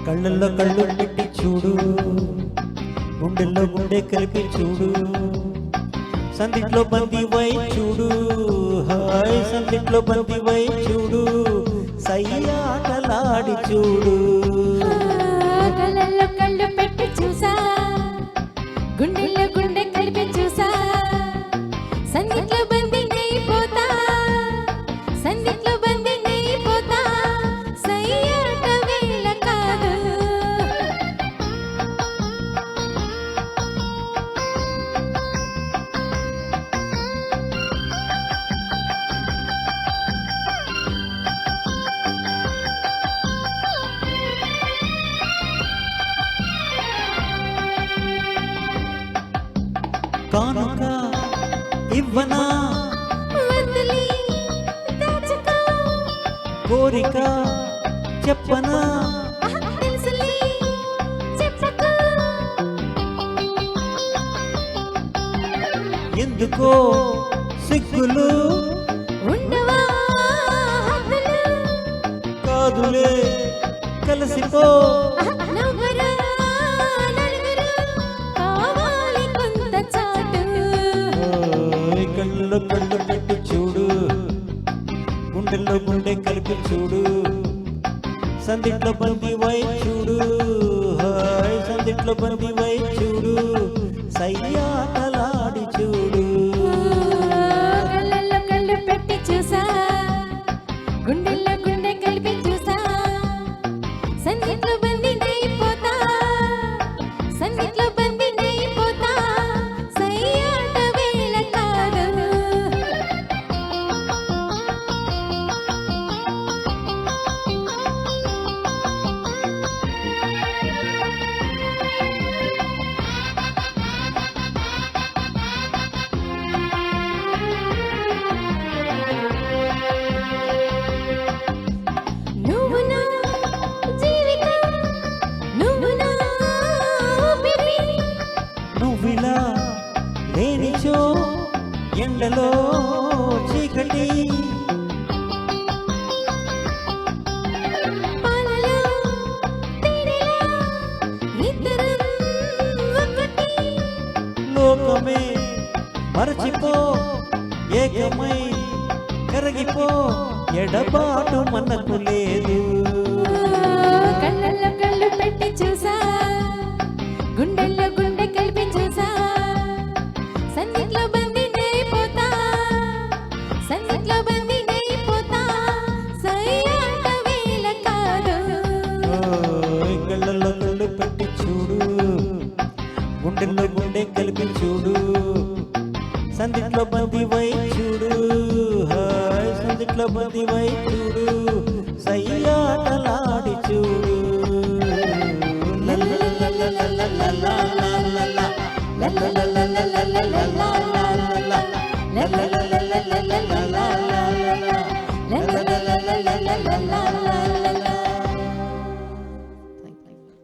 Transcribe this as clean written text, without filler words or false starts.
కళ్ళల్లో కళ్ళు పెట్టి చూడు, గుండెల్లో గుండె కలిపి చూడు, సందిట్లో బంది వై చూడు, హాయ్ సందిట్లో బంది వై చూడు, సయ్యాటలాడి చూడు. కళ్ళల్లో కళ్ళు పెట్టి చూసా, గుండెల్లో గుండె కలిపి చూసా, సందిట్లో బంది నైపోతా, సందిట్లో బంది నైపోతా, సయ్యాట వేళ కాదు. కానుక ఇవ్వనా, వదిలి దాచుకో, కోరిక చెప్పనా, తెలుసులే చెప్పకు, ఎందుకో సిగ్గులు ఉండవా హద్దులు, కాదులే కలిసిపో, నవ్వరా నలుగురు, కావాలి కొంత చాటు. ఓయ్ కళ్ళలో కళ్ళు పెట్టి చూడు, గుండెల్లో గుండె కలిపి చూడు, సందిట్లో బంది వై చూడు, హాయ్ సందిట్లో బంది వై చూడు, సయ్యాటలాడి చూడు. కళ్ళల్లో కళ్ళు పెట్టి చూసా, గుండెల్లో గుండె కలిపి చూసా, సందిట్లో బంది నైపోతా, సందిట్లో బంది నైపోతా, సయ్యాట వేళ కాదు. నువ్వు నా జీవితం, నువ్వు నా ఊపిరి, నువ్విలా లేనిచో ఎండలో చీకటి, పాలలో తేనెలా, ఇద్దరం ఒకటి. లోకమే మరచిపో, ఏకమై కరగిపో, ఎడబాటు మనకు లేదు. కళ్ళల్లో కళ్ళు పెట్టి చూసా, గుండెల్లో గుండె కలిపి చూసా, సందిట్లో బంది నైపోతా, సందిట్లో బంది నైపోతా, సయ్యాట వేళ కాదు. ఓయ్ కళ్ళల్లో కళ్ళు పెట్టి చూడు, గుండెల్లో గుండె కలిపి చూడు, సందిట్లో బంది వై చూడు, హాయ్ సందిట్లో బంది వై చూడు, సయ్యాటలాడి చూడు. లా లా లా లా లా లా లా లా లా.